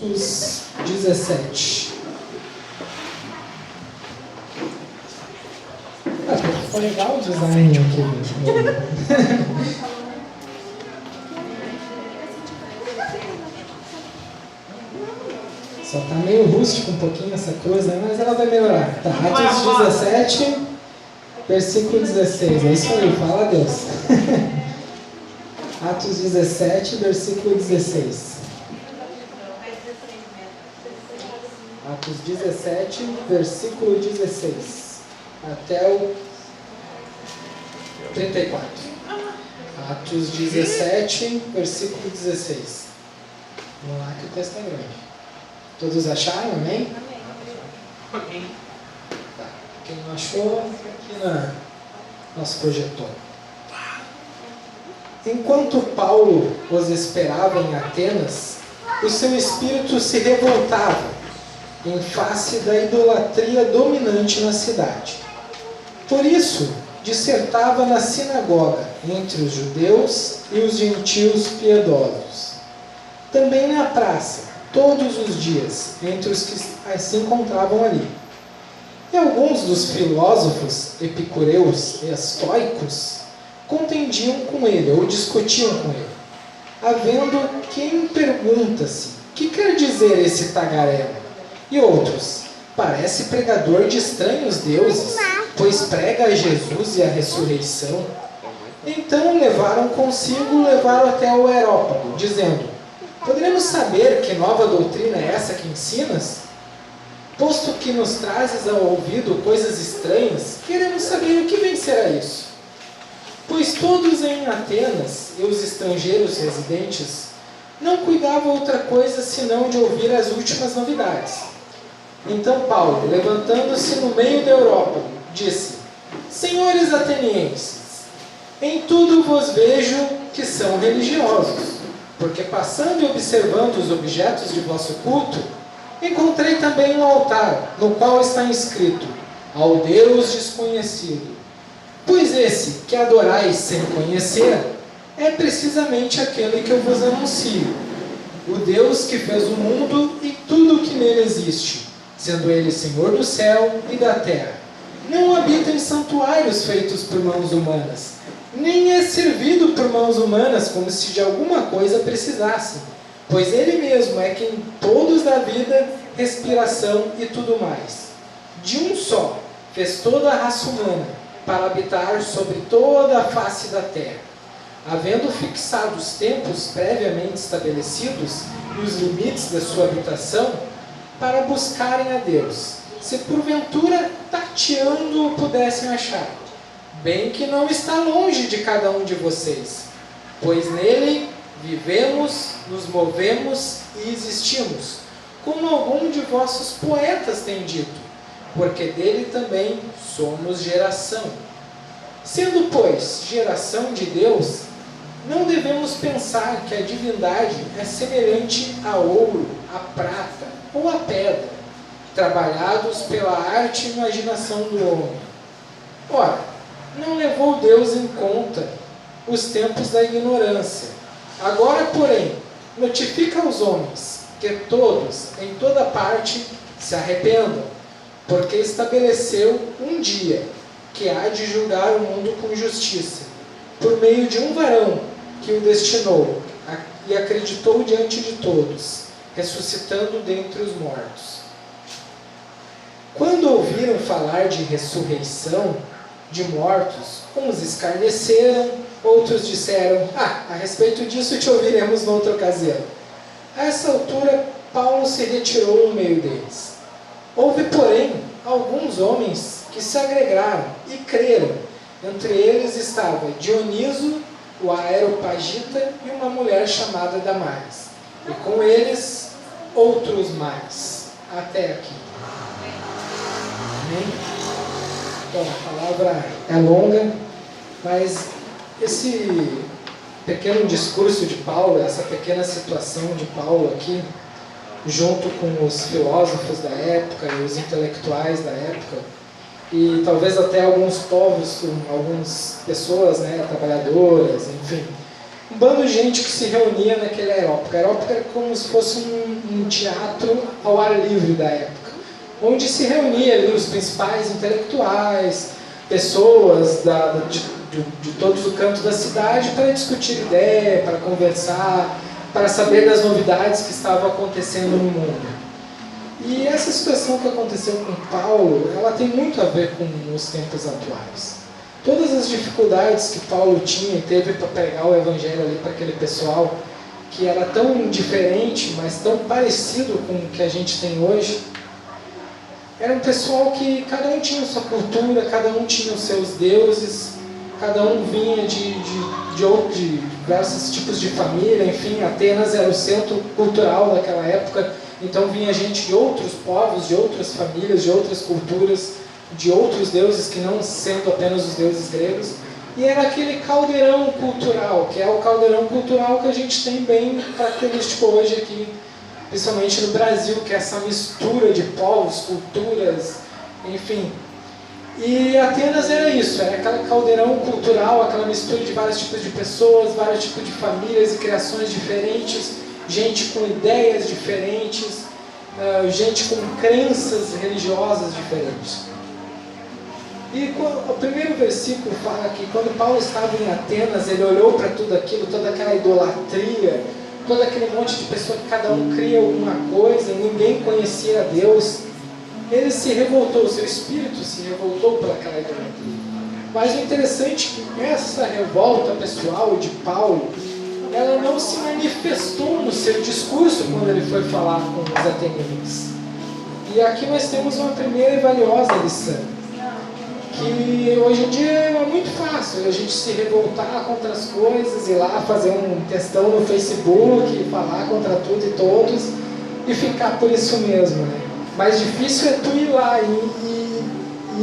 Atos 17. Ficou legal o design aqui. Só tá meio rústico um pouquinho essa coisa, mas ela vai melhorar. Tá, Atos 17, versículo 16. É isso aí, fala a Deus. Atos 17, versículo 16. Atos 17, versículo 16. Até o 34. Atos 17, versículo 16. Vamos lá que o texto é grande. Todos acharam? Amém? Amém. Tá. Quem não achou, aqui na nosso projetor. Enquanto Paulo os esperava em Atenas, o seu espírito se revoltava em face da idolatria dominante na cidade. Por isso, dissertava na sinagoga entre os judeus e os gentios piedosos. Também na praça, todos os dias, entre os que se encontravam ali. E alguns dos filósofos epicureus e estoicos contendiam com ele, ou discutiam com ele, havendo quem pergunta-se: que quer dizer esse tagarela? E outros: parece pregador de estranhos deuses, pois prega a Jesus e a ressurreição. Então levaram até o Areópago, dizendo: poderemos saber que nova doutrina é essa que ensinas? Posto que nos trazes ao ouvido coisas estranhas, queremos saber o que vem ser a isso. Pois todos em Atenas e os estrangeiros residentes não cuidavam outra coisa senão de ouvir as últimas novidades. Então Paulo, levantando-se no meio da Europa, disse: senhores atenienses, em tudo vos vejo que são religiosos, porque passando e observando os objetos de vosso culto, encontrei também um altar, no qual está inscrito: ao Deus desconhecido. Pois esse que adorais sem conhecer, é precisamente aquele que eu vos anuncio, o Deus que fez o mundo e tudo o que nele existe, sendo ele Senhor do céu e da terra. Não habita em santuários feitos por mãos humanas, nem é servido por mãos humanas como se de alguma coisa precisasse, pois ele mesmo é quem todos dá vida, respiração e tudo mais. De um só fez toda a raça humana, para habitar sobre toda a face da terra, havendo fixado os tempos previamente estabelecidos e os limites da sua habitação, para buscarem a Deus, se porventura tateando o pudessem achar, bem que não está longe de cada um de vocês, pois nele vivemos, nos movemos e existimos, como algum de vossos poetas tem dito, porque dele também somos geração. Sendo, pois, geração de Deus, não devemos pensar que a divindade é semelhante a ouro, a prata ou a pedra, trabalhados pela arte e imaginação do homem. Ora, não levou Deus em conta os tempos da ignorância. Agora, porém, notifica aos homens que todos, em toda parte, se arrependam, porque estabeleceu um dia que há de julgar o mundo com justiça, por meio de um varão que o destinou e acreditou diante de todos, ressuscitando dentre os mortos. Quando ouviram falar de ressurreição de mortos, uns escarneceram, outros disseram: a respeito disso te ouviremos noutra ocasião. A essa altura, Paulo se retirou no meio deles. Houve, porém, alguns homens que se agregaram e creram. Entre eles estava Dioniso, o Areopagita, e uma mulher chamada Damaris. E com eles, outros mais. Até aqui. Amém? Bom, a palavra é longa, mas esse pequeno discurso de Paulo, essa pequena situação de Paulo aqui, junto com os filósofos da época e os intelectuais da época, e talvez até alguns povos, algumas pessoas, trabalhadoras, enfim, um bando de gente que se reunia naquele Areópago. Areópago era como se fosse um teatro ao ar livre da época, onde se reunia ali os principais intelectuais, pessoas de todos os cantos da cidade para discutir ideia, para conversar, para saber das novidades que estavam acontecendo no mundo. E essa situação que aconteceu com Paulo, ela tem muito a ver com os tempos atuais. Todas as dificuldades que Paulo tinha e teve para pregar o evangelho ali para aquele pessoal, que era tão diferente, mas tão parecido com o que a gente tem hoje, era um pessoal que cada um tinha sua cultura, cada um tinha os seus deuses, cada um vinha de diversos tipos de família, enfim, Atenas era o centro cultural daquela época, então vinha gente de outros povos, de outras famílias, de outras culturas, de outros deuses que não sendo apenas os deuses gregos, e era aquele caldeirão cultural, que é o caldeirão cultural que a gente tem bem característico hoje aqui, principalmente no Brasil, que é essa mistura de povos, culturas, enfim. E Atenas era isso, era aquele caldeirão cultural, aquela mistura de vários tipos de pessoas, vários tipos de famílias e criações diferentes, gente com ideias diferentes, gente com crenças religiosas diferentes. E o primeiro versículo fala que quando Paulo estava em Atenas, ele olhou para tudo aquilo, toda aquela idolatria, todo aquele monte de pessoa que cada um cria alguma coisa, ninguém conhecia Deus. Ele se revoltou, o seu espírito se revoltou por aquela idolatria. Mas o interessante é que essa revolta pessoal de Paulo, ela não se manifestou no seu discurso quando ele foi falar com os atenienses. E aqui nós temos uma primeira e valiosa lição. Que hoje em dia é muito fácil a gente se revoltar contra as coisas, ir lá fazer um textão no Facebook, falar contra tudo e todos e ficar por isso mesmo, né? Mais difícil é tu ir lá e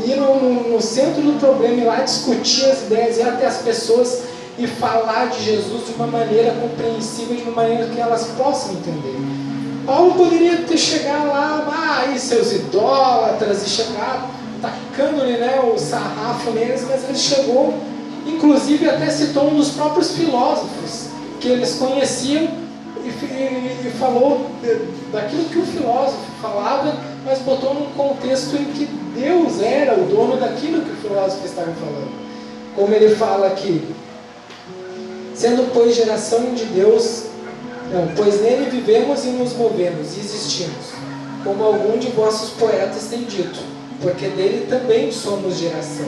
ir no centro do problema, ir lá discutir as ideias, ir até as pessoas e falar de Jesus de uma maneira compreensível, de uma maneira que elas possam entender. Paulo poderia ter chegado lá, aí seus idólatras, e chegar tacando-lhe, né, o sarrafo neles, mas ele chegou, inclusive até citou um dos próprios filósofos que eles conheciam e falou daquilo que o filósofo falava, mas botou num contexto em que Deus era o dono daquilo que o filósofo estava falando. Como ele fala aqui, sendo pois geração de Deus, pois nele vivemos e nos movemos e existimos, como algum de vossos poetas tem dito, porque dele também somos geração.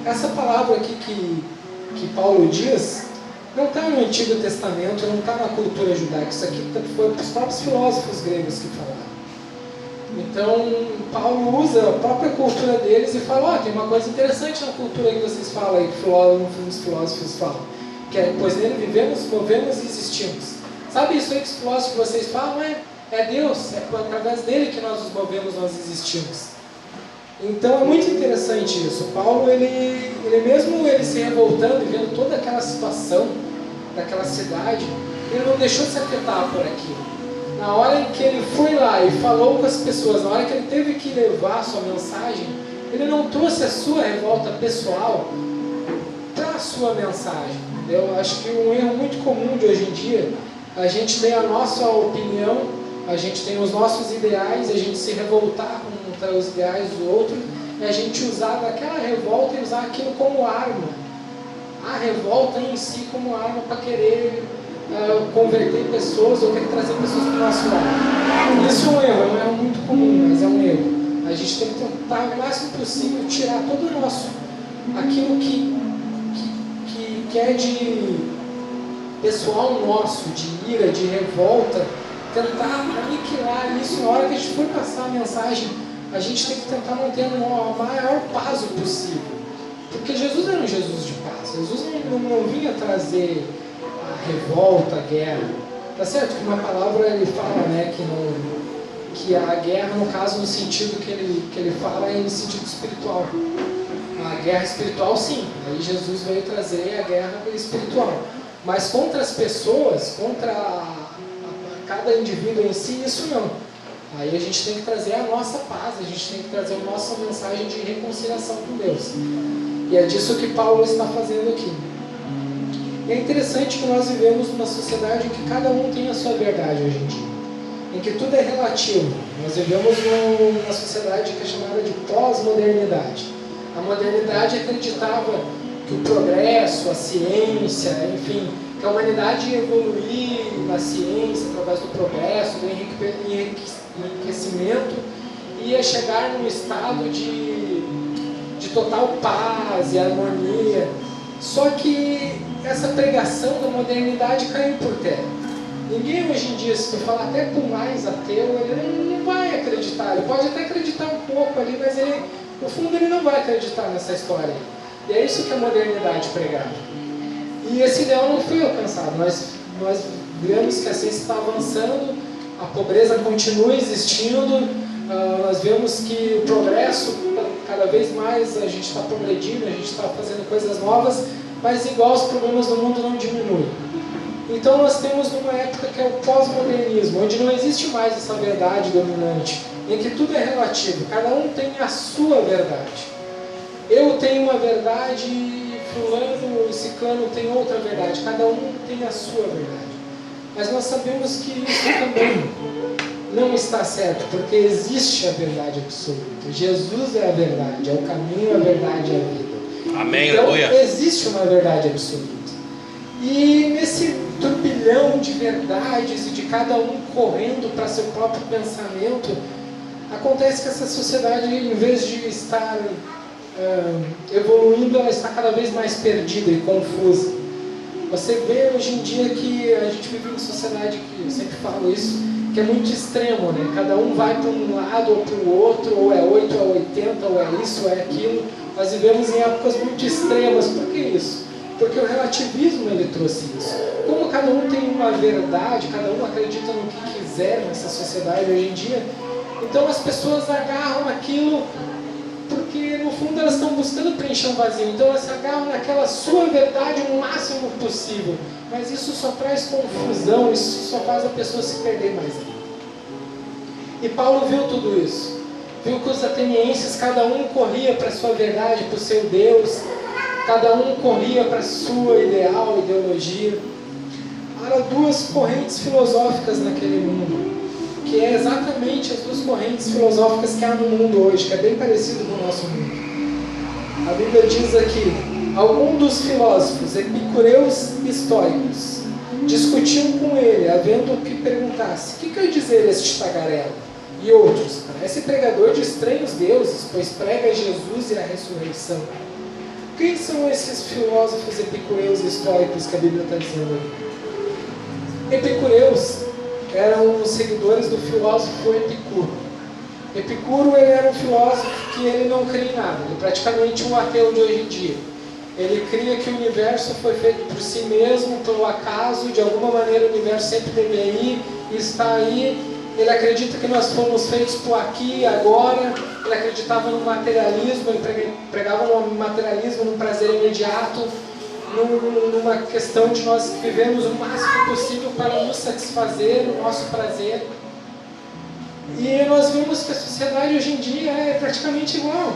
Essa palavra aqui que Paulo diz, não está no Antigo Testamento, não está na cultura judaica, isso aqui foi os próprios filósofos gregos que falaram. Então, Paulo usa a própria cultura deles e fala, tem uma coisa interessante na cultura que vocês falam aí, que os filósofos falam, que é, pois nele vivemos, movemos e existimos. Sabe isso aí que os filósofos que vocês falam? É Deus, é através dele que nós nos movemos, nós existimos. Então é muito interessante isso. Paulo, ele mesmo ele se revoltando e vendo toda aquela situação daquela cidade, ele não deixou de se afetar por aquilo. Na hora em que ele foi lá e falou com as pessoas, na hora que ele teve que levar a sua mensagem, ele não trouxe a sua revolta pessoal para a sua mensagem. Eu acho que um erro muito comum de hoje em dia, a gente tem a nossa opinião, a gente tem os nossos ideais, a gente se revoltar contra os ideais do outro, e a gente usar daquela revolta e usar aquilo como arma. A revolta em si como arma para querer converter pessoas ou querer trazer pessoas para o nosso lado. Isso é um erro muito comum, mas é um erro. A gente tem que tentar o máximo possível tirar todo o nosso, aquilo que é de pessoal nosso, de ira, de revolta, tentar aniquilar isso. Na hora que a gente for passar a mensagem, a gente tem que tentar manter o maior paz possível, porque Jesus era um Jesus de paz. Jesus não vinha trazer a revolta, a guerra. Tá certo que uma palavra ele fala, né, que a guerra, no caso, no sentido que ele fala, é no sentido espiritual. A guerra espiritual, sim, aí Jesus veio trazer a guerra espiritual, mas contra as pessoas, contra cada indivíduo em si, isso não. Aí a gente tem que trazer a nossa paz, a gente tem que trazer a nossa mensagem de reconciliação com Deus. E é disso que Paulo está fazendo aqui. E é interessante que nós vivemos numa sociedade em que cada um tem a sua verdade hoje em dia, em que tudo é relativo. Nós vivemos numa sociedade que é chamada de pós-modernidade. A modernidade acreditava que o progresso, a ciência, enfim, que a humanidade ia evoluir na ciência através do progresso, do enriquecimento, e ia chegar num estado de total paz e harmonia. Só que essa pregação da modernidade caiu por terra. Ninguém hoje em dia, se tu falar até com mais ateu, ele não vai acreditar. Ele pode até acreditar um pouco ali, mas ele, no fundo ele não vai acreditar nessa história. E é isso que a modernidade pregava. E esse ideal não foi alcançado. Nós vemos que a ciência está avançando, a pobreza continua existindo, nós vemos que o progresso, cada vez mais a gente está progredindo, a gente está fazendo coisas novas, mas igual os problemas do mundo não diminuem. Então nós temos uma época que é o pós-modernismo, onde não existe mais essa verdade dominante, em que tudo é relativo, cada um tem a sua verdade. Eu tenho uma verdade, fulano e ciclano tem outra verdade, cada um tem a sua verdade. Mas nós sabemos que isso também não está certo, porque existe a verdade absoluta. Jesus é a verdade, é o caminho, a verdade e a vida. Amém, então, aleluia. existe uma verdade absoluta. E nesse turbilhão de verdades e de cada um correndo para seu próprio pensamento, acontece que essa sociedade, em vez de estar evoluindo, ela está cada vez mais perdida e confusa. Você vê hoje em dia que a gente vive em uma sociedade, que eu sempre falo isso, que é muito extremo, né? Cada um vai para um lado ou para o outro, ou é 8 ou 80, ou é isso ou é aquilo. Nós vivemos em épocas muito extremas. Por que isso? Porque o relativismo ele trouxe isso. Como cada um tem uma verdade, cada um acredita no que quiser nessa sociedade hoje em dia, então as pessoas agarram aquilo porque no fundo elas estão buscando preencher um vazio. Então elas se agarram naquela sua verdade o máximo possível. Mas isso só traz confusão, isso só faz a pessoa se perder mais ainda. E Paulo viu tudo isso. Viu que os atenienses, cada um corria para a sua verdade, para o seu Deus. Cada um corria para a sua ideologia. Há duas correntes filosóficas naquele mundo, que é exatamente as duas correntes filosóficas que há no mundo hoje, que é bem parecido com o nosso mundo. A Bíblia diz aqui: alguns dos filósofos epicureus e estoicos discutiam com ele, havendo que perguntasse: o que quer dizer este tagarela? E outros: parece pregador de estranhos deuses, pois prega Jesus e a ressurreição. Quem são esses filósofos epicureus e estoicos que a Bíblia está dizendo aqui? Epicureus eram os seguidores do filósofo Epicuro. Epicuro ele era um filósofo que ele não cria em nada, ele é praticamente um ateu de hoje em dia. Ele cria que o universo foi feito por si mesmo, pelo acaso, de alguma maneira o universo sempre deveria ir e está aí. Ele acredita que nós fomos feitos por aqui e agora. Ele acreditava no materialismo, ele pregava no materialismo, no prazer imediato, numa questão de nós vivemos o máximo possível para nos satisfazer o nosso prazer. E nós vemos que a sociedade hoje em dia é praticamente igual.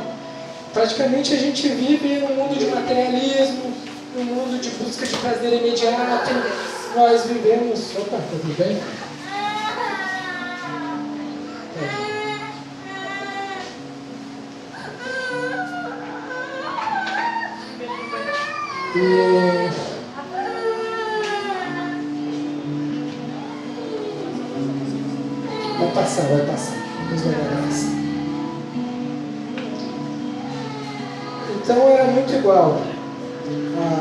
Praticamente a gente vive num mundo de materialismo, num mundo de busca de prazer imediato. Nós vivemos... Opa, tudo bem? Vai passar. Deus vai dar graça. Então era muito igual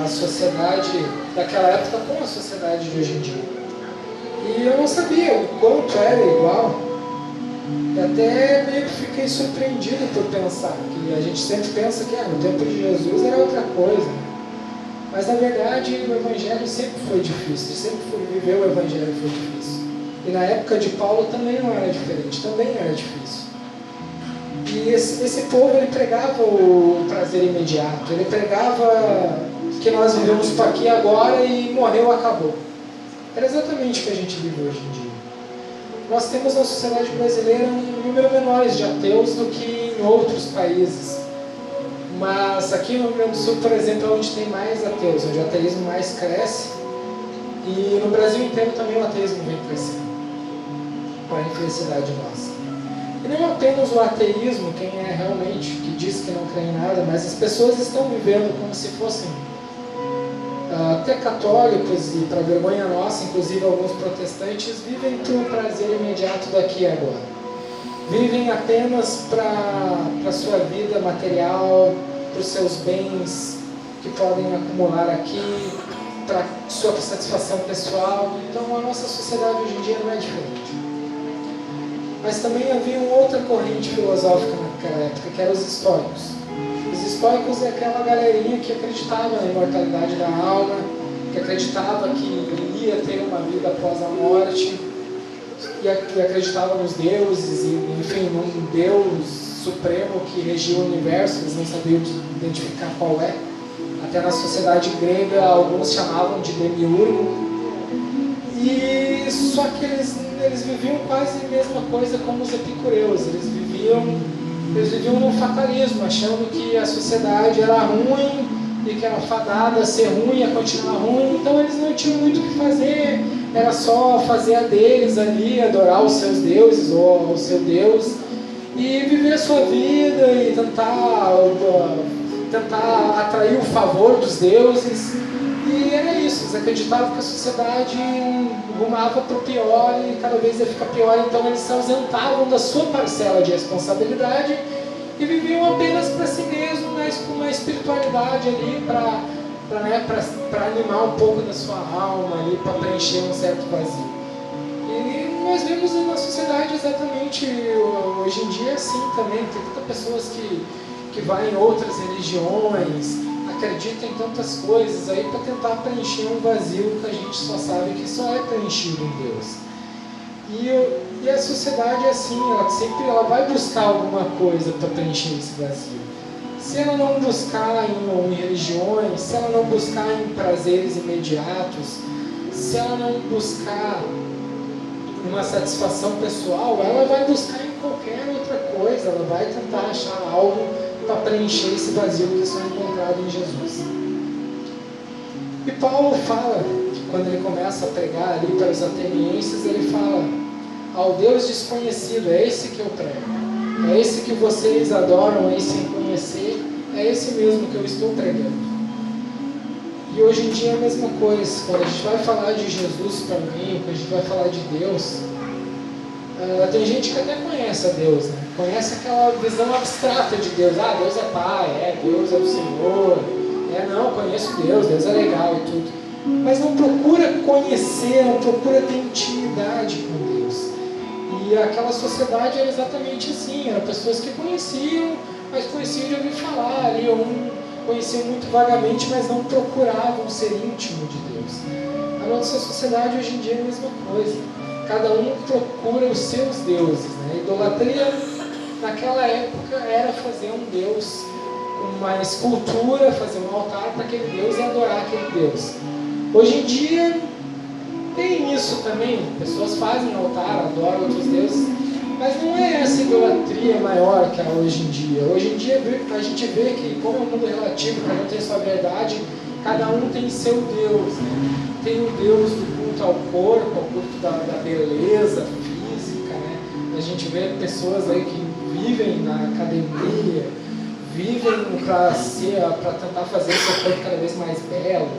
a sociedade daquela época com a sociedade de hoje em dia. E eu não sabia o quanto era igual. E até meio que fiquei surpreendido por pensar que a gente sempre pensa que no tempo de Jesus era outra coisa. Mas na verdade o Evangelho sempre foi difícil, viver o Evangelho foi difícil. E na época de Paulo também não era diferente, também era difícil. E esse povo ele pregava o prazer imediato, ele pregava que nós vivemos por aqui agora e morreu, acabou. Era exatamente o que a gente vive hoje em dia. Nós temos na sociedade brasileira um número menor de ateus do que em outros países. Mas aqui no Rio Grande do Sul, por exemplo, é onde tem mais ateus, onde o ateísmo mais cresce. E no Brasil inteiro também o ateísmo vem crescendo, para a infelicidade nossa. E não apenas o ateísmo, quem é realmente, que diz que não crê em nada, mas as pessoas estão vivendo como se fossem até católicos, e para vergonha nossa, inclusive alguns protestantes, vivem para o prazer imediato daqui e agora. Vivem apenas para a sua vida material, para os seus bens que podem acumular aqui, para sua satisfação pessoal. Então a nossa sociedade hoje em dia não é diferente. Mas também havia uma outra corrente filosófica naquela época, que eram os estoicos. Os estoicos é aquela galerinha que acreditava na imortalidade da alma, que acreditava que ia ter uma vida após a morte, e acreditava nos deuses, e, enfim, num Deus supremo que regia o universo. Eles não sabiam identificar qual é. Até na sociedade grega, alguns chamavam de demiurgo. E só que eles viviam quase a mesma coisa como os epicureus. Eles viviam num fatalismo, achando que a sociedade era ruim e que era fadada a ser ruim e a continuar ruim. Então eles não tinham muito o que fazer, era só fazer a deles ali, adorar os seus deuses ou o seu Deus e viver a sua vida e tentar atrair o favor dos deuses. E era isso, eles acreditavam que a sociedade rumava para o pior e cada vez ia ficar pior. Então eles se ausentavam da sua parcela de responsabilidade e viviam apenas para si mesmos, mas com uma espiritualidade ali para animar um pouco da sua alma ali, para preencher um certo vazio. E nós vemos na sociedade exatamente hoje em dia assim também. Tem muitas pessoas que vai em outras religiões, acreditam em tantas coisas aí para tentar preencher um vazio que a gente só sabe que só é preenchido em Deus. E a sociedade é assim, ela vai buscar alguma coisa para preencher esse vazio. Se ela não buscar em religiões, se ela não buscar em prazeres imediatos, se ela não buscar uma satisfação pessoal, ela vai buscar em qualquer outra coisa, ela vai tentar achar algo para preencher esse vazio que é só encontrado em Jesus. E Paulo fala, quando ele começa a pregar ali para os atenienses, ele fala: ao Deus desconhecido, é esse que eu prego, é esse que vocês adoram aí sem conhecer, é esse mesmo que eu estou pregando. E hoje em dia é a mesma coisa. Quando a gente vai falar de Jesus para mim, quando a gente vai falar de Deus, tem gente que até conhece a Deus, né? Conhece aquela visão abstrata de Deus. Ah, Deus é Pai, Deus é o Senhor. Não, conheço Deus é legal e tudo. Mas não procura conhecer, não procura ter intimidade com Deus. E aquela sociedade era exatamente assim. Eram pessoas que conheciam, mas conheciam de ouvir falar ali, conheciam muito vagamente, mas não procuravam ser íntimo de Deus. A nossa sociedade hoje em dia é a mesma coisa. Cada um procura os seus deuses, né? A idolatria naquela época era fazer um Deus, uma escultura, fazer um altar para aquele Deus e adorar aquele Deus. Hoje em dia tem isso também, pessoas fazem altar, adoram outros deuses, mas não é essa idolatria maior que há hoje em dia. Hoje em dia a gente vê que, como é um mundo relativo, cada um tem sua verdade, cada um tem seu Deus, né? Tem o Deus do culto ao corpo, ao culto da beleza física, né? A gente vê pessoas aí que vivem na academia, vivem para tentar fazer o seu corpo cada vez mais belo,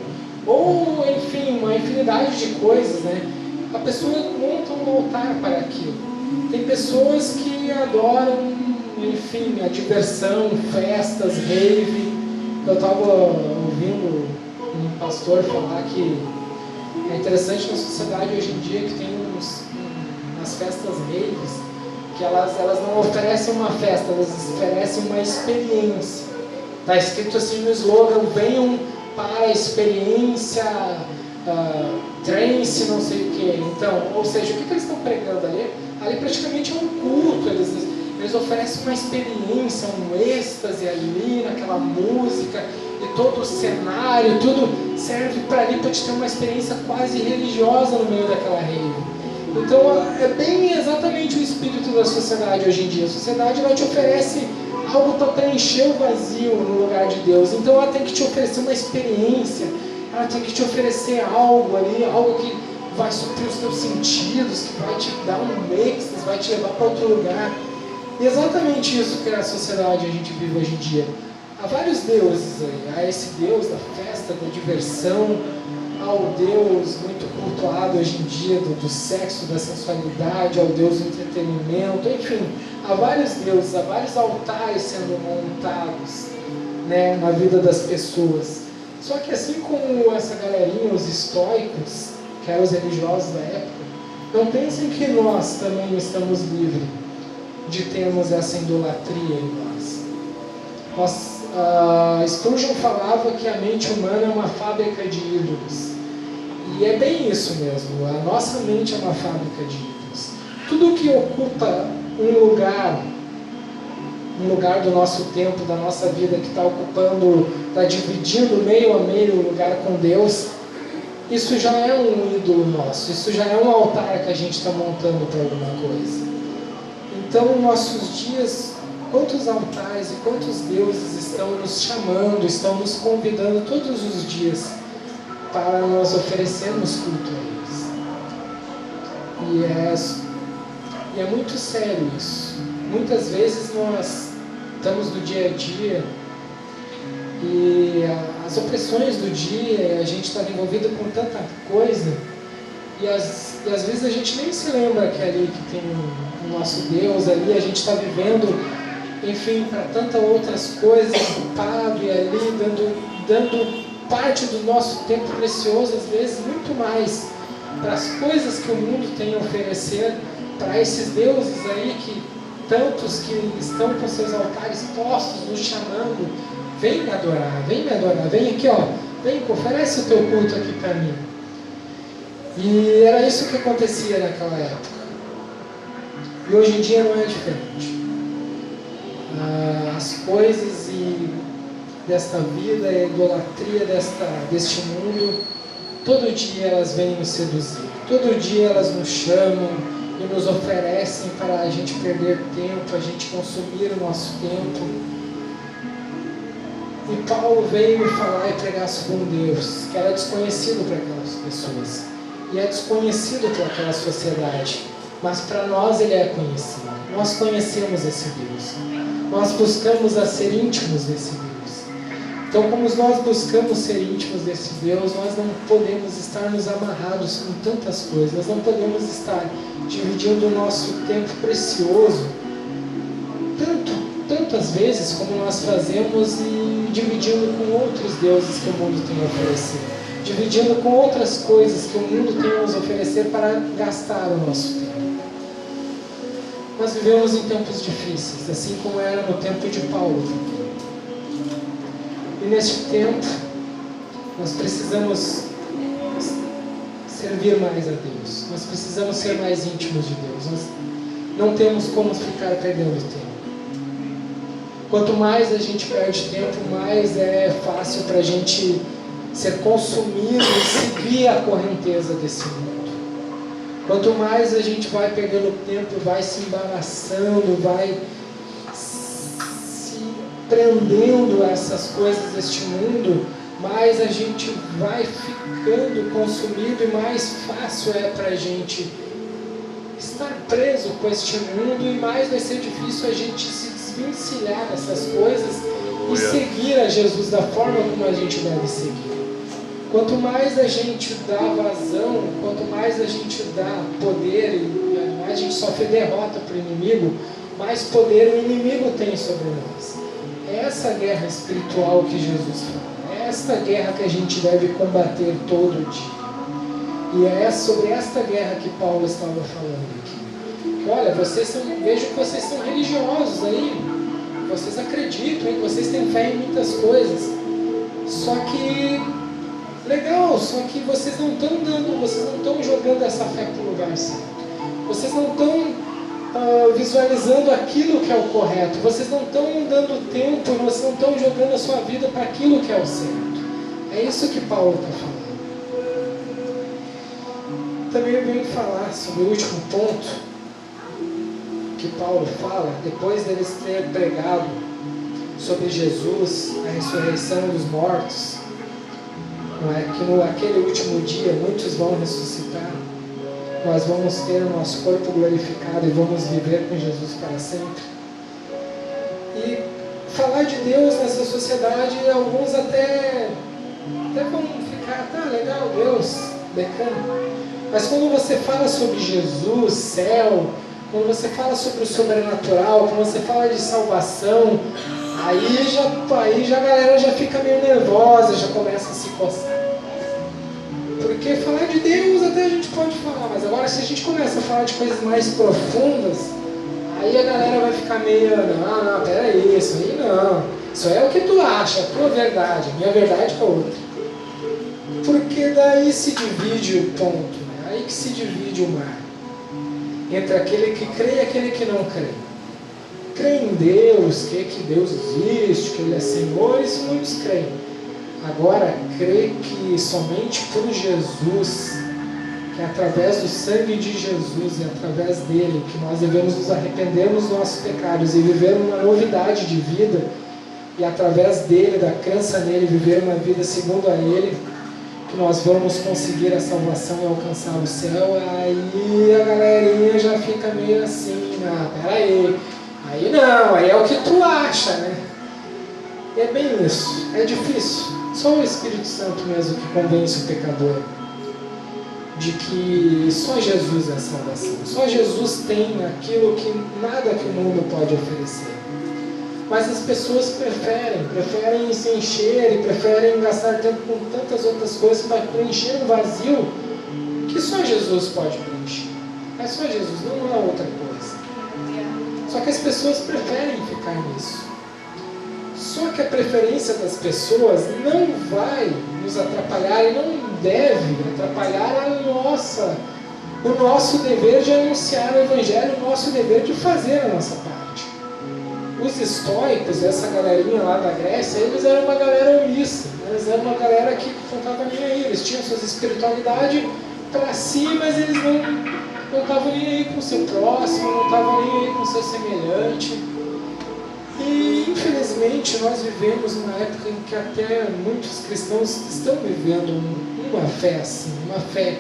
ou enfim, uma infinidade de coisas, né? A pessoa monta um altar para aquilo. Tem pessoas que adoram, enfim, a diversão, festas, rave. Eu estava ouvindo um pastor falar que é interessante na sociedade hoje em dia que tem umas festas raves, que elas não oferecem uma festa, elas oferecem uma experiência. Está escrito assim no slogan: venham para a experiência trance, não sei o que. Então, ou seja, o que eles estão pregando ali? Ali praticamente é um culto. Eles oferecem uma experiência, um êxtase ali naquela música, e todo o cenário, tudo serve para ali para te ter uma experiência quase religiosa no meio daquela rave. Então é bem exatamente o espírito da sociedade hoje em dia. A sociedade ela te oferece algo para preencher o vazio no lugar de Deus. Então ela tem que te oferecer uma experiência, ela tem que te oferecer algo ali, algo que vai suprir os teus sentidos, que vai te dar um êxtase, vai te levar para outro lugar. E exatamente isso que é a sociedade a gente vive hoje em dia. Há vários deuses aí. Há esse Deus da festa, da diversão, há o Deus muito cultuado hoje em dia do sexo, da sensualidade, ao Deus do entretenimento, enfim, há vários deuses, há vários altares sendo montados, né, na vida das pessoas. Só que assim como essa galerinha, os estoicos, que eram os religiosos da época, não pensem que nós também estamos livres de termos essa idolatria em nós. Spurgeon falava que a mente humana é uma fábrica de ídolos. E é bem isso mesmo, a nossa mente é uma fábrica de ídolos. Tudo que ocupa um lugar do nosso tempo, da nossa vida, que está ocupando, está dividindo meio a meio o lugar com Deus, isso já é um ídolo nosso, isso já é um altar que a gente está montando para alguma coisa. Então, nossos dias, quantos altares e quantos deuses estão nos chamando, estão nos convidando todos os dias para nós oferecermos culto a eles. E é muito sério isso. Muitas vezes nós estamos no dia a dia e as opressões do dia, a gente está envolvido com tanta coisa e às vezes a gente nem se lembra que ali que tem o nosso Deus, ali a gente está vivendo, enfim, para tantas outras coisas, ocupado e ali dando parte do nosso tempo precioso, às vezes muito mais para as coisas que o mundo tem a oferecer, para esses deuses aí que tantos que estão com seus altares postos, nos chamando, vem me adorar, vem aqui, ó, vem, oferece o teu culto aqui para mim. E era isso que acontecia naquela época. E hoje em dia não é diferente. As coisas desta vida, a idolatria deste mundo, todo dia elas vêm nos seduzir, todo dia elas nos chamam e nos oferecem para a gente perder tempo, a gente consumir o nosso tempo. E Paulo veio falar e pregar sobre um Deus que era desconhecido para aquelas pessoas e é desconhecido para aquela sociedade, mas para nós ele é conhecido. Nós conhecemos esse Deus, nós buscamos a ser íntimos desse Deus. Então, como nós buscamos ser íntimos desse Deus, nós não podemos estar nos amarrados com tantas coisas, nós não podemos estar dividindo o nosso tempo precioso tantas vezes como nós fazemos e dividindo com outros deuses que o mundo tem a oferecer, dividindo com outras coisas que o mundo tem a nos oferecer para gastar o nosso tempo. Nós vivemos em tempos difíceis, assim como era no tempo de Paulo também. E neste tempo, nós precisamos servir mais a Deus. Nós precisamos ser mais íntimos de Deus. Nós não temos como ficar perdendo tempo. Quanto mais a gente perde tempo, mais é fácil para a gente ser consumido e seguir a correnteza desse mundo. Quanto mais a gente vai perdendo tempo, vai se embaraçando, vai prendendo essas coisas deste mundo, mais a gente vai ficando consumido e mais fácil é para a gente estar preso com este mundo e mais vai ser difícil a gente se desvencilhar dessas coisas e seguir a Jesus da forma como a gente deve seguir. Quanto mais a gente dá vazão, quanto mais a gente dá poder e mais a gente sofre derrota para o inimigo, mais poder o inimigo tem sobre nós. É essa guerra espiritual que Jesus fala. É esta guerra que a gente deve combater todo dia. E é sobre esta guerra que Paulo estava falando aqui. Que, olha, vejo que vocês são religiosos aí. Vocês acreditam, hein? Vocês têm fé em muitas coisas. Só que, legal, só que vocês não estão jogando essa fé para o lugar certo. Vocês não estão visualizando aquilo que é o correto, vocês não estão dando tempo, vocês não estão jogando a sua vida para aquilo que é o certo. É isso que Paulo está falando. Também eu venho falar sobre o último ponto que Paulo fala, depois deles ter pregado sobre Jesus, a ressurreição dos mortos, não é? Que naquele último dia muitos vão ressuscitar, nós vamos ter o nosso corpo glorificado e vamos viver com Jesus para sempre. E falar de Deus nessa sociedade, alguns até vão ficar, tá legal, Deus, bacana. Mas quando você fala sobre Jesus, céu, quando você fala sobre o sobrenatural, quando você fala de salvação, aí já a galera já fica meio nervosa, já começa a se coçar. Porque falar de Deus até a gente pode falar, mas agora se a gente começa a falar de coisas mais profundas, aí a galera vai ficar meio, não, peraí, isso aí não. Isso aí é o que tu acha, a tua verdade, a minha verdade é outra. Porque daí se divide o ponto, né? Aí que se divide o mar. Entre aquele que crê e aquele que não crê. Crê em Deus, crê que Deus existe, que Ele é Senhor, isso muitos creem. Agora, crê que somente por Jesus, que é através do sangue de Jesus e através dele, que nós devemos nos arrepender dos nossos pecados e viver uma novidade de vida, e através dele, da crença nele, viver uma vida segundo a ele, que nós vamos conseguir a salvação e alcançar o céu. Aí a galerinha já fica meio assim, peraí, aí não, aí é o que tu acha, né? E é bem isso, é difícil. Só o Espírito Santo mesmo que convence o pecador de que só Jesus é a salvação. Só Jesus tem aquilo que nada que o mundo pode oferecer. Mas as pessoas preferem se encher e preferem gastar tempo com tantas outras coisas para preencher um vazio que só Jesus pode preencher. É só Jesus, não é outra coisa. Só que as pessoas preferem ficar nisso. Só que a preferência das pessoas não vai nos atrapalhar e não deve atrapalhar o nosso dever de anunciar o Evangelho, o nosso dever de fazer a nossa parte. Os estoicos, essa galerinha lá da Grécia, eles eram uma galera omissa, eles eram uma galera que não estava nem aí, eles tinham suas espiritualidades para si, mas eles não estavam nem aí com o seu próximo, não estavam nem aí com o seu semelhante. E infelizmente nós vivemos numa época em que até muitos cristãos estão vivendo uma fé assim, uma fé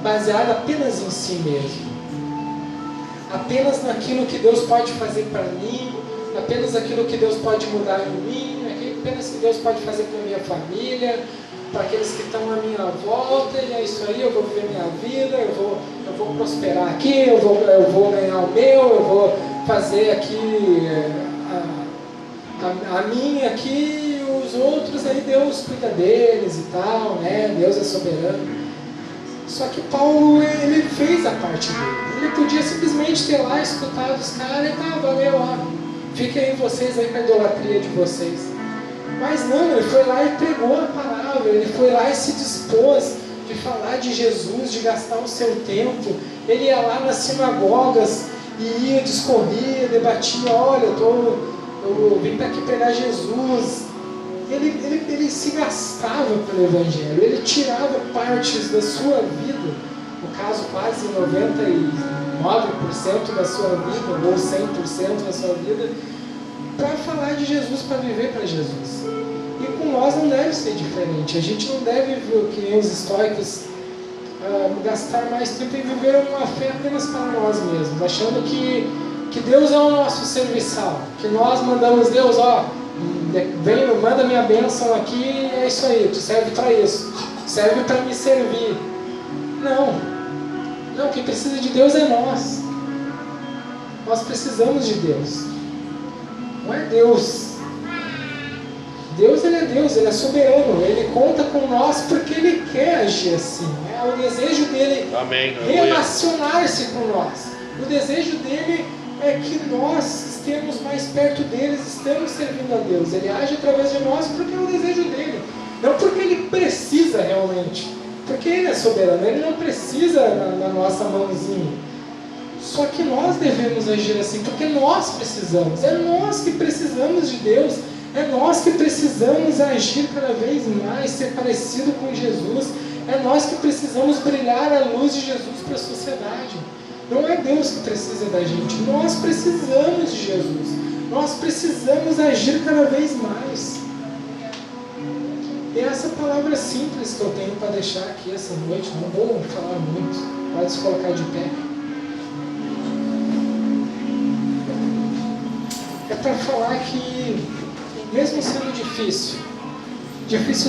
baseada apenas em si mesmo, apenas naquilo que Deus pode fazer para mim, apenas aquilo que Deus pode mudar em mim, apenas que Deus pode fazer para a minha família, para aqueles que estão à minha volta, e é isso aí, eu vou viver minha vida, eu vou prosperar aqui, eu vou ganhar o meu, eu vou fazer aqui a minha aqui, os outros aí Deus cuida deles e tal, né? Deus é soberano. Só que Paulo, ele fez a parte dele. Ele podia simplesmente ter lá escutado os caras e tá, valeu, fiquem aí vocês aí com a idolatria de vocês. Mas não, ele foi lá e pregou a palavra, ele foi lá e se dispôs de falar de Jesus, de gastar o seu tempo. Ele ia lá nas sinagogas e ia, discorria, debatia, olha, eu vim para aqui pregar Jesus. Ele se gastava pelo Evangelho, ele tirava partes da sua vida, no caso quase 99% da sua vida, ou 100% da sua vida, para falar de Jesus, para viver para Jesus. E com nós não deve ser diferente, a gente não deve, que nem os estoicos, gastar mais tempo em viver uma fé apenas para nós mesmos, achando que Deus é o nosso serviçal, que nós mandamos Deus, vem, manda minha bênção aqui, é isso aí, tu serve para isso, serve para me servir. Não, quem precisa de Deus é nós. Nós precisamos de Deus. Não é Deus. Deus, Ele é soberano, Ele conta com nós porque Ele quer agir assim. É o desejo dele. Amém. Relacionar-se com nós. O desejo dele é que nós estemos mais perto deles, estamos servindo a Deus. Ele age através de nós porque é o desejo dele, não porque ele precisa realmente, porque ele é soberano, ele não precisa na nossa mãozinha. Só que nós devemos agir assim, porque nós precisamos, é nós que precisamos de Deus, é nós que precisamos agir cada vez mais, ser parecido com Jesus, é nós que precisamos brilhar a luz de Jesus para a sociedade. Não é Deus que precisa da gente, nós precisamos de Jesus. Nós precisamos agir cada vez mais. E essa palavra simples que eu tenho para deixar aqui essa noite, não vou falar muito, pode se colocar de pé. É para falar que, mesmo sendo difícil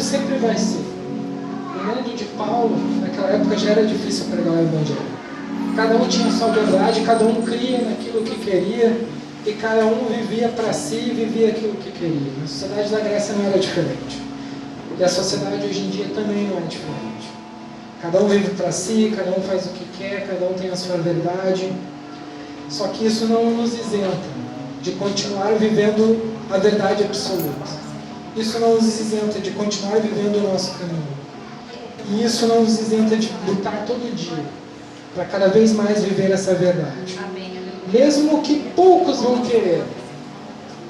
sempre vai ser. No mundo de Paulo, naquela época já era difícil pregar o Evangelho. Cada um tinha sua verdade, cada um cria naquilo que queria, e cada um vivia para si e vivia aquilo que queria. A sociedade da Grécia não era diferente. E a sociedade hoje em dia também não é diferente. Cada um vive para si, cada um faz o que quer, cada um tem a sua verdade. Só que isso não nos isenta de continuar vivendo a verdade absoluta. Isso não nos isenta de continuar vivendo o nosso caminho. E isso não nos isenta de lutar todo dia para cada vez mais viver essa verdade. Mesmo que poucos vão querer.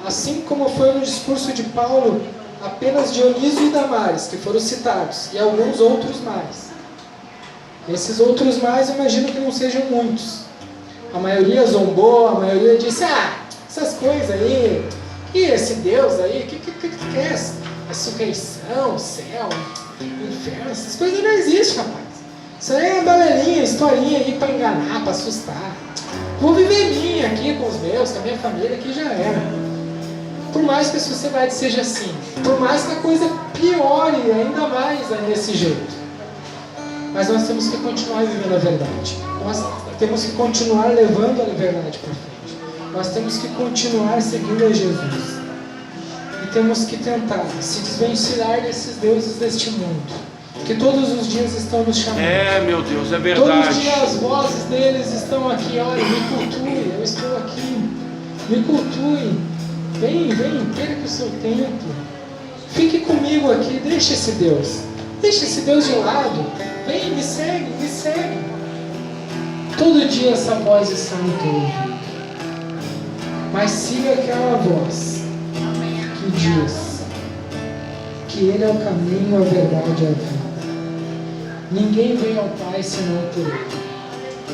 Assim como foi no discurso de Paulo, apenas Dionísio e Damares, que foram citados, e alguns outros mais. Esses outros mais, eu imagino que não sejam muitos. A maioria zombou, a maioria disse, essas coisas aí, e esse Deus aí, o que quer? Ressurreição, céu, inferno, essas coisas não existem, rapaz. Isso aí é balelinha, historinha aí para enganar, para assustar. Vou viver minha aqui com os meus, com a minha família, que já era. Por mais que a sociedade seja assim, por mais que a coisa piore ainda mais nesse jeito, mas nós temos que continuar vivendo a verdade. Nós temos que continuar levando a verdade para frente. Nós temos que continuar seguindo a Jesus. E temos que tentar se desvencilhar desses deuses deste mundo, que todos os dias estão nos chamando. Meu Deus, é verdade. Todos os dias as vozes deles estão aqui. Olha, me cultue, eu estou aqui. Me cultue. Vem, perca o seu tempo. Fique comigo aqui, deixa esse Deus de lado. Vem, me segue. Todo dia essa voz está no teu ouvido. Mas siga aquela voz que diz que Ele é o caminho, a verdade e a vida. Ninguém vem ao Pai senão por Ele.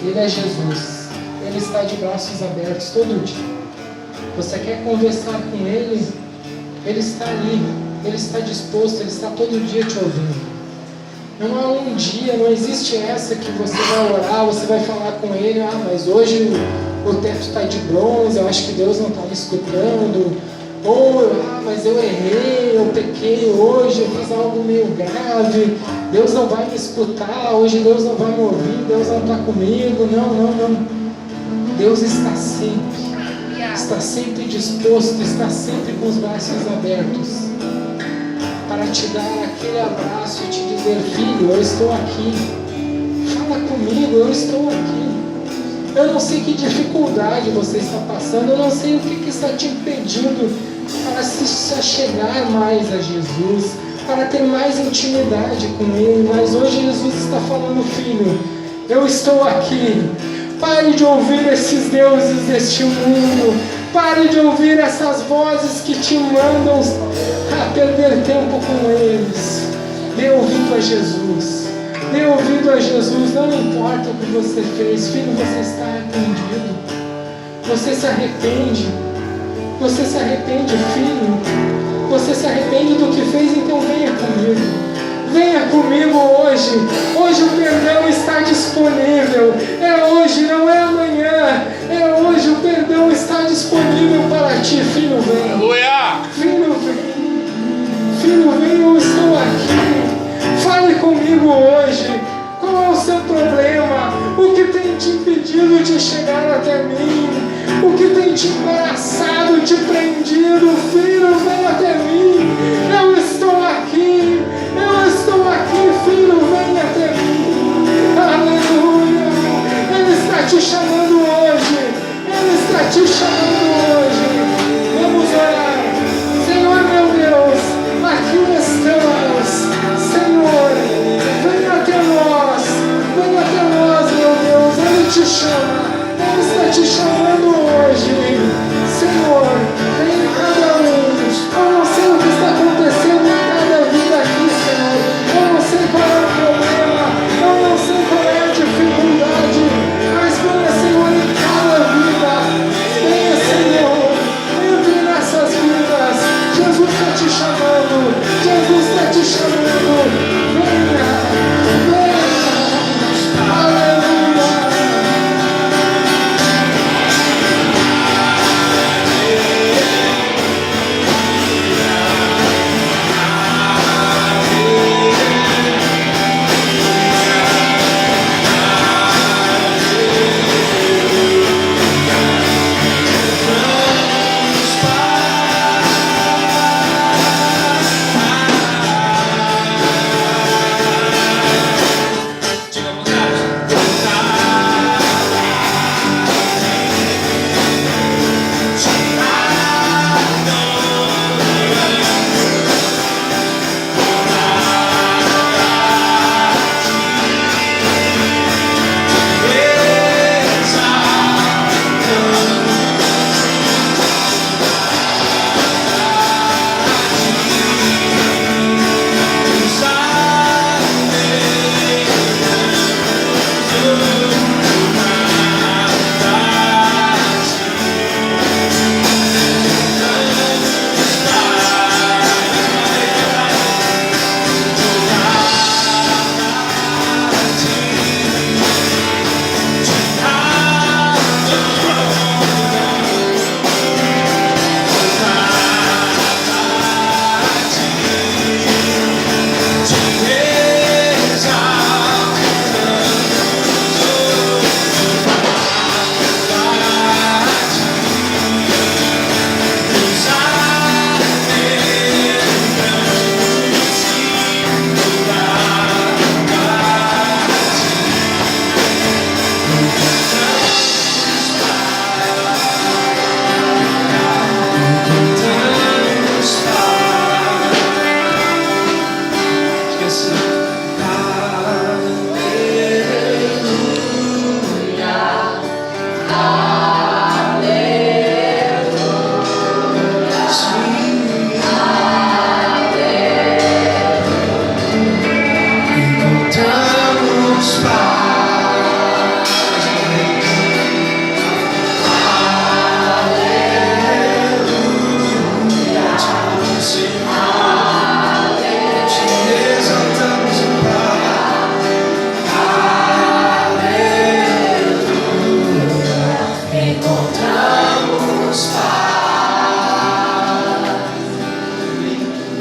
Ele é Jesus. Ele está de braços abertos todo dia. Você quer conversar com Ele? Ele está ali. Ele está disposto. Ele está todo dia te ouvindo. Não há um dia, não existe essa que você vai orar, você vai falar com Ele. Mas hoje o teto está de bronze, eu acho que Deus não está me escutando. Ou, mas eu errei, eu pequei hoje, eu fiz algo meio grave, Deus não vai me escutar, hoje Deus não vai me ouvir, Deus não está comigo. Não. Deus está sempre disposto, está sempre com os braços abertos, para te dar aquele abraço e te dizer, filho, eu estou aqui, fala comigo, eu estou aqui. Eu não sei que dificuldade você está passando, eu não sei o que está te impedindo para se chegar mais a Jesus, para ter mais intimidade com Ele, mas hoje Jesus está falando, filho, eu estou aqui. Pare de ouvir esses deuses deste mundo, pare de ouvir essas vozes que te mandam a perder tempo com eles. Dê ouvido a Jesus. Dê ouvido a Jesus, não importa o que você fez, filho, você está arrependido. Você se arrepende. Você se arrepende, filho. Você se arrepende do que fez, então venha comigo. Venha comigo hoje. Hoje o perdão está disponível. É hoje, não é amanhã. É hoje, o perdão está disponível para ti, filho, vem. Aleluia! Filho, vem. Filho, vem, eu estou aqui. Fale comigo hoje. Qual é o seu problema? O que tem te impedido de chegar até mim? O que tem te embaraçado, te prendido? Filho, vem até mim. Eu estou aqui. Eu estou aqui, filho, vem até mim. Aleluia. Ele está te chamando hoje. Ele está te chamando hoje. Vamos orar. Senhor, meu Deus, aqui estamos. Senhor, vem até nós, meu Deus, Ele te chama, Ele está te chamando hoje, Senhor, vem em cada um, eu não sei o que está acontecendo em cada vida aqui, Senhor, eu não sei qual é o problema, eu não sei qual é a dificuldade, mas venha, Senhor, em cada vida, venha, Senhor.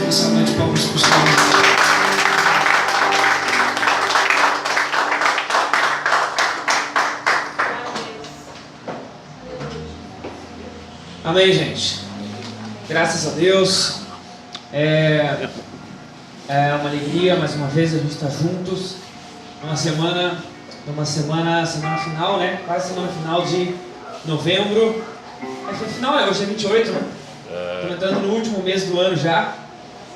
Salve de palmas para o Senhor. Amém, gente. Graças a Deus. É uma alegria mais uma vez a gente estar juntos semana final, né? Quase semana final de novembro. Hoje é 28, né? Estamos entrando no último mês do ano já.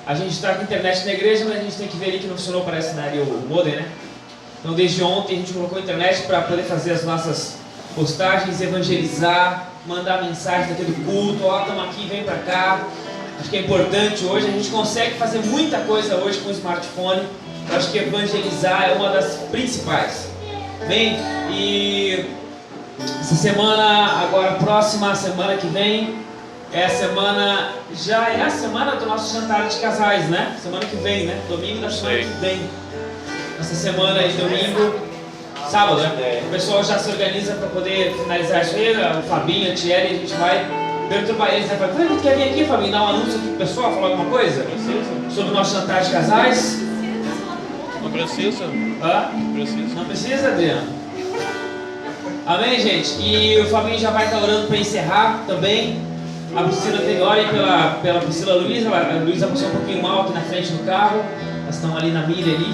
A gente está com internet na igreja, mas a gente tem que ver ali que não funcionou, parece, na área o modem, né? Então desde ontem a gente colocou a internet para poder fazer as nossas postagens, evangelizar, mandar mensagem daquele culto, ó, estamos aqui, vem para cá. Acho que é importante hoje, a gente consegue fazer muita coisa hoje com o smartphone. Eu acho que evangelizar é uma das principais. Bem, e essa semana, agora próxima semana que vem, já é a semana do nosso jantar de casais, né? Semana que vem, né? Domingo da semana que vem. Essa semana aí, domingo, sábado, né? O pessoal já se organiza para poder finalizar isso aí. O Fabinho, a Thierry, a gente vai perturbar eles, né? Fala, quer vir aqui, Fabinho, dar um anúncio aqui pro pessoal, falar alguma coisa? Sobre o nosso jantar de casais? Não precisa. Hã? Precisa. Não precisa, Adriano? Amém, gente? E o Fabinho já vai estar orando para encerrar também. A Priscila tem orem pela Priscila Luiza. A Luiza passou um pouquinho mal aqui na frente do carro. Elas estão ali na milha ali.